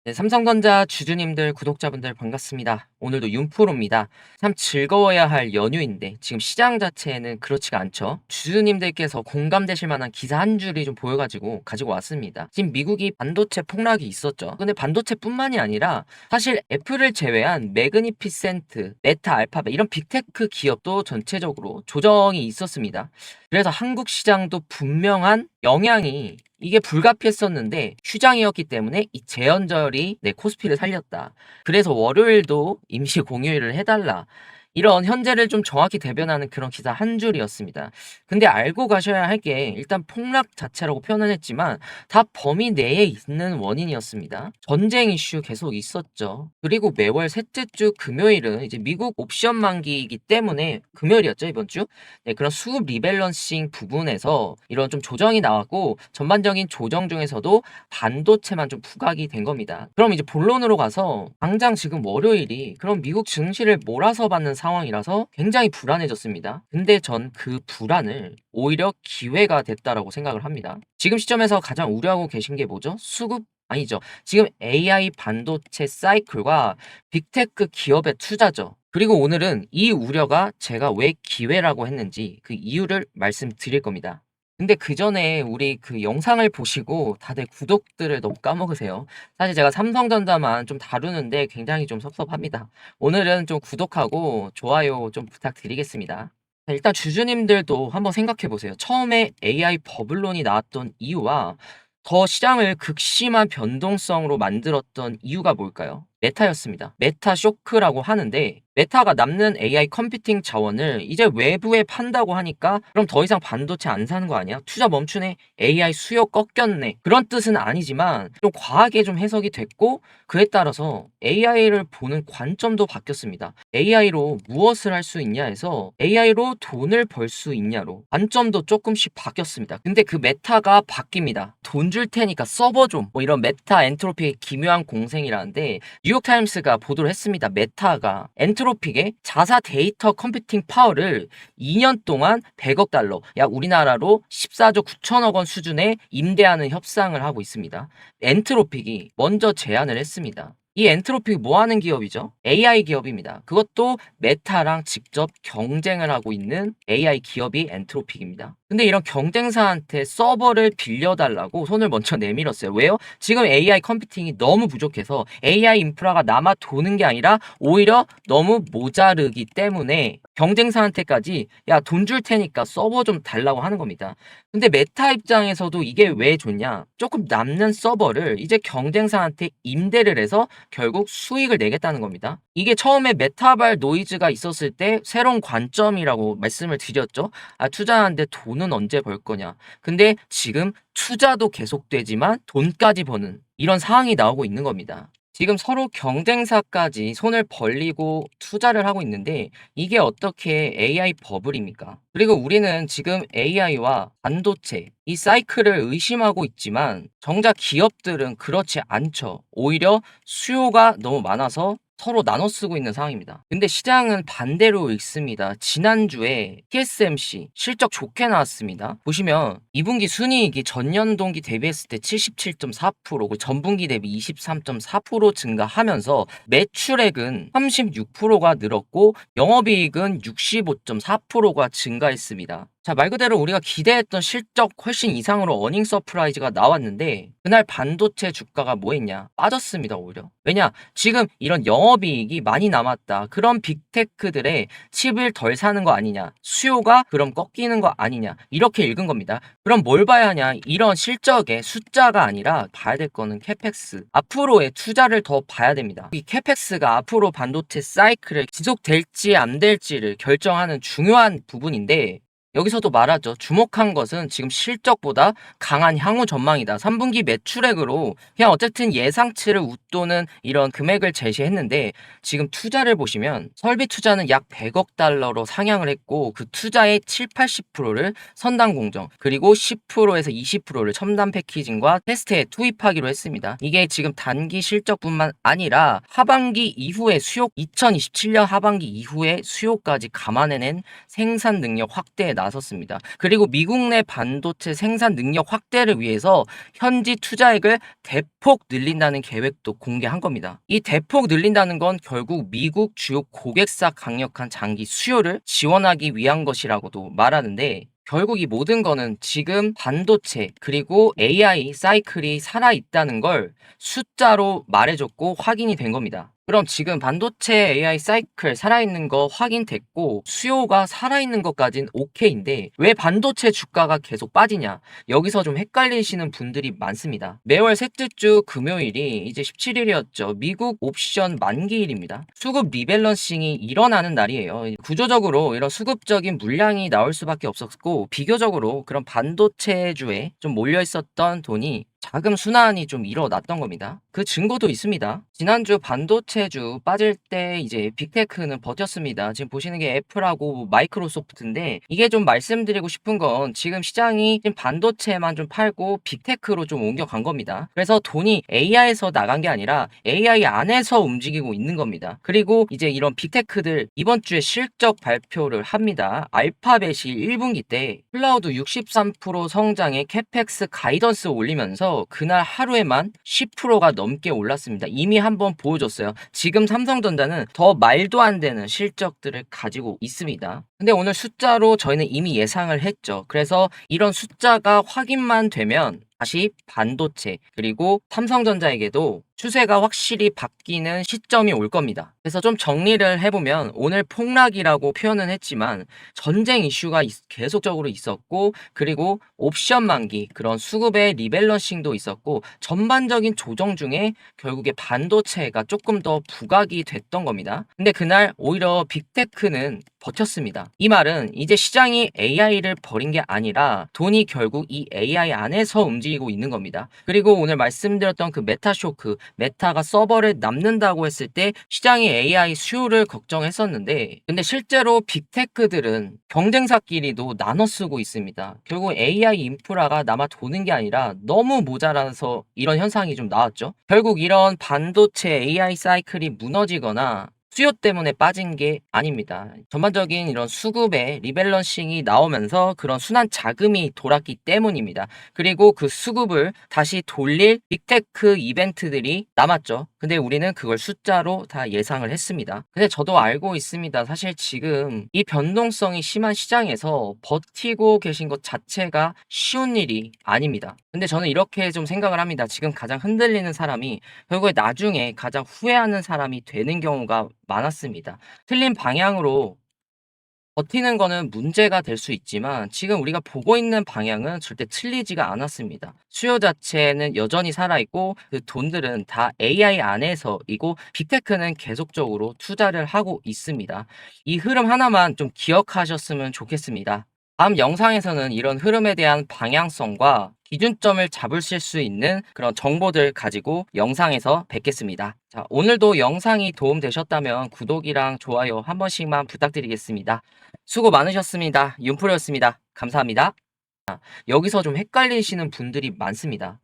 네, 삼성전자 주주님들, 구독자분들 반갑습니다. 오늘도 윤프로입니다. 참 즐거워야 할 연휴인데 지금 시장 자체는 그렇지가 않죠. 주주님들께서 공감되실 만한 기사 한 줄이 좀 보여가지고 가지고 왔습니다. 지금 미국이 반도체 폭락이 있었죠. 근데 반도체뿐만이 아니라 사실 애플을 제외한 매그니피센트, 메타, 알파벳 이런 빅테크 기업도 전체적으로 조정이 있었습니다. 그래서 한국 시장도 분명한 영향이 이게 불가피했었는데 휴장이었기 때문에 이 재연절이 코스피를 살렸다. 그래서 월요일도 임시 공휴일을 해달라. 이런 현재를 좀 정확히 대변하는 그런 기사 한 줄이었습니다. 근데 알고 가셔야 할 게 일단 폭락 자체라고 표현을 했지만 다 범위 내에 있는 원인이었습니다. 전쟁 이슈 계속 있었죠. 그리고 매월 셋째 주 금요일은 이제 미국 옵션 만기이기 때문에 금요일이었죠, 이번 주. 네, 그런 수급 리밸런싱 부분에서 이런 좀 조정이 나왔고 전반적인 조정 중에서도 반도체만 좀 부각이 된 겁니다. 그럼 이제 본론으로 가서 당장 지금 월요일이 그럼 미국 증시를 몰아서 받는 상황이라서 굉장히 불안해졌습니다. 근데 전 그 불안을 오히려 기회가 됐다라고 생각을 합니다. 지금 시점에서 가장 우려하고 계신 게 뭐죠? 수급 아니죠. 지금 AI 반도체 사이클과 빅테크 기업의 투자죠. 그리고 오늘은 이 우려가 제가 왜 기회라고 했는지 그 이유를 말씀드릴 겁니다. 근데 그 전에 우리 그 영상을 보시고 다들 구독들을 너무 까먹으세요. 사실 제가 삼성전자만 좀 다루는데 굉장히 좀 섭섭합니다. 오늘은 좀 구독하고 좋아요 좀 부탁드리겠습니다. 자, 일단 주주님들도 한번 생각해 보세요. 처음에 AI 버블론이 나왔던 이유와 더 시장을 극심한 변동성으로 만들었던 이유가 뭘까요? 메타였습니다. 메타 쇼크라고 하는데 메타가 남는 AI 컴퓨팅 자원을 이제 외부에 판다고 하니까 그럼 더 이상 반도체 안 사는 거 아니야? 투자 멈추네. AI 수요 꺾였네. 그런 뜻은 아니지만 좀 과하게 좀 해석이 됐고 그에 따라서 AI를 보는 관점도 바뀌었습니다. AI로 무엇을 할 수 있냐에서 AI로 돈을 벌 수 있냐로 관점도 조금씩 바뀌었습니다. 근데 그 메타가 바뀝니다. 돈 줄 테니까 서버 좀 뭐 이런 메타 엔트로피의 기묘한 공생이라는데 뉴욕타임스가 보도를 했습니다. 메타가 엔트로픽의 자사 데이터 컴퓨팅 파워를 2년 동안 100억 달러, 약 우리나라로 14조 9천억 원 수준에 임대하는 협상을 하고 있습니다. 엔트로픽이 먼저 제안을 했습니다. 이 엔트로픽이 뭐 하는 기업이죠? AI 기업입니다. 그것도 메타랑 직접 경쟁을 하고 있는 AI 기업이 엔트로픽입니다. 근데 이런 경쟁사한테 서버를 빌려달라고 손을 먼저 내밀었어요. 왜요? 지금 AI 컴퓨팅이 너무 부족해서 AI 인프라가 남아 도는 게 아니라 오히려 너무 모자르기 때문에 경쟁사한테까지 야, 돈 줄 테니까 서버 좀 달라고 하는 겁니다. 근데 메타 입장에서도 이게 왜 좋냐? 조금 남는 서버를 이제 경쟁사한테 임대를 해서 결국 수익을 내겠다는 겁니다. 이게 처음에 메타발 노이즈가 있었을 때 새로운 관점이라고 말씀을 드렸죠. 아, 투자하는데 돈은 언제 벌 거냐. 근데 지금 투자도 계속되지만 돈까지 버는 이런 상황이 나오고 있는 겁니다. 지금 서로 경쟁사까지 손을 벌리고 투자를 하고 있는데 이게 어떻게 AI 버블입니까? 그리고 우리는 지금 AI와 반도체 이 사이클을 의심하고 있지만 정작 기업들은 그렇지 않죠. 오히려 수요가 너무 많아서 서로 나눠 쓰고 있는 상황입니다. 근데 시장은 반대로 읽습니다. 지난주에 TSMC 실적 좋게 나왔습니다. 보시면 2분기 순이익이 전년 동기 대비했을 때 77.4%, 전분기 대비 23.4% 증가하면서 매출액은 36%가 늘었고 영업이익은 65.4%가 증가했습니다. 자, 말 그대로 우리가 기대했던 실적 훨씬 이상으로 어닝 서프라이즈가 나왔는데 그날 반도체 주가가 뭐 했냐? 빠졌습니다, 오히려. 왜냐? 지금 이런 영업이익이 많이 남았다. 그런 빅테크들의 칩을 덜 사는 거 아니냐? 수요가 그럼 꺾이는 거 아니냐? 이렇게 읽은 겁니다. 그럼 뭘 봐야 하냐? 이런 실적의 숫자가 아니라 봐야 될 거는 캐펙스. 앞으로의 투자를 더 봐야 됩니다. 이 캐펙스가 앞으로 반도체 사이클을 지속될지 안 될지를 결정하는 중요한 부분인데 여기서도 말하죠. 주목한 것은 지금 실적보다 강한 향후 전망이다. 3분기 매출액으로 그냥 어쨌든 예상치를 웃도는 이런 금액을 제시했는데 지금 투자를 보시면 설비 투자는 약 100억 달러로 상향을 했고 그 투자의 7, 80%를 선단 공정 그리고 10%에서 20%를 첨단 패키징과 테스트에 투입하기로 했습니다. 이게 지금 단기 실적뿐만 아니라 하반기 이후의 수요 2027년 하반기 이후의 수요까지 감안해낸 생산 능력 확대에 나섰습니다. 그리고 미국 내 반도체 생산 능력 확대를 위해서 현지 투자액을 대폭 늘린다는 계획도 공개한 겁니다. 이 대폭 늘린다는 건 결국 미국 주요 고객사 강력한 장기 수요를 지원하기 위한 것이라고도 말하는데, 결국 이 모든 거는 지금 반도체 그리고 AI 사이클이 살아있다는 걸 숫자로 말해줬고 확인이 된 겁니다. 그럼 지금 반도체 AI 사이클 살아있는 거 확인됐고 수요가 살아있는 것까진 오케이인데 왜 반도체 주가가 계속 빠지냐? 여기서 좀 헷갈리시는 분들이 많습니다. 매월 셋째 주 금요일이 이제 17일이었죠. 미국 옵션 만기일입니다. 수급 리밸런싱이 일어나는 날이에요. 구조적으로 이런 수급적인 물량이 나올 수밖에 없었고, 비교적으로 그런 반도체주에 좀 몰려 있었던 돈이 자금 순환이 좀 일어났던 겁니다. 그 증거도 있습니다. 지난주 반도체주 빠질 때 이제 빅테크는 버텼습니다. 지금 보시는 게 애플하고 마이크로소프트인데, 이게 좀 말씀드리고 싶은 건 지금 시장이 지금 반도체만 좀 팔고 빅테크로 좀 옮겨간 겁니다. 그래서 돈이 AI에서 나간 게 아니라 AI 안에서 움직이고 있는 겁니다. 그리고 이제 이런 빅테크들 이번 주에 실적 발표를 합니다. 알파벳이 1분기 때 클라우드 63% 성장에 캐펙스 가이던스 올리면서 그날 하루에만 10%가 넘게 올랐습니다. 이미 한번 보여줬어요. 지금 삼성전자는 더 말도 안 되는 실적들을 가지고 있습니다. 근데 오늘 숫자로 저희는 이미 예상을 했죠. 그래서 이런 숫자가 확인만 되면 다시 반도체 그리고 삼성전자에게도 추세가 확실히 바뀌는 시점이 올 겁니다. 그래서 좀 정리를 해보면 오늘 폭락이라고 표현은 했지만 전쟁 이슈가 계속적으로 있었고, 그리고 옵션 만기 그런 수급의 리밸런싱도 있었고, 전반적인 조정 중에 결국에 반도체가 조금 더 부각이 됐던 겁니다. 근데 그날 오히려 빅테크는 버텼습니다. 이 말은 이제 시장이 AI를 버린 게 아니라 돈이 결국 이 AI 안에서 움직이고 있는 겁니다. 그리고 오늘 말씀드렸던 그 메타 쇼크, 메타가 서버를 남는다고 했을 때 시장이 AI 수요를 걱정했었는데, 근데 실제로 빅테크들은 경쟁사끼리도 나눠 쓰고 있습니다. 결국 AI 인프라가 남아 도는 게 아니라 너무 모자라서 이런 현상이 좀 나왔죠. 결국 이런 반도체 AI 사이클이 무너지거나 수요 때문에 빠진 게 아닙니다. 전반적인 이런 수급의 리밸런싱이 나오면서 그런 순환 자금이 돌았기 때문입니다. 그리고 그 수급을 다시 돌릴 빅테크 이벤트들이 남았죠. 근데 우리는 그걸 숫자로 다 예상을 했습니다. 근데 저도 알고 있습니다. 사실 지금 이 변동성이 심한 시장에서 버티고 계신 것 자체가 쉬운 일이 아닙니다. 근데 저는 이렇게 좀 생각을 합니다. 지금 가장 흔들리는 사람이 결국에 나중에 가장 후회하는 사람이 되는 경우가 많았습니다. 틀린 방향으로 버티는 거는 문제가 될 수 있지만 지금 우리가 보고 있는 방향은 절대 틀리지가 않았습니다. 수요 자체는 여전히 살아있고 그 돈들은 다 AI 안에서이고 빅테크는 계속적으로 투자를 하고 있습니다. 이 흐름 하나만 좀 기억하셨으면 좋겠습니다. 다음 영상에서는 이런 흐름에 대한 방향성과 기준점을 잡으실 수 있는 그런 정보들 가지고 영상에서 뵙겠습니다. 자, 오늘도 영상이 도움되셨다면 구독이랑 좋아요 한 번씩만 부탁드리겠습니다. 수고 많으셨습니다. 윤프로였습니다. 감사합니다. 여기서 좀 헷갈리시는 분들이 많습니다.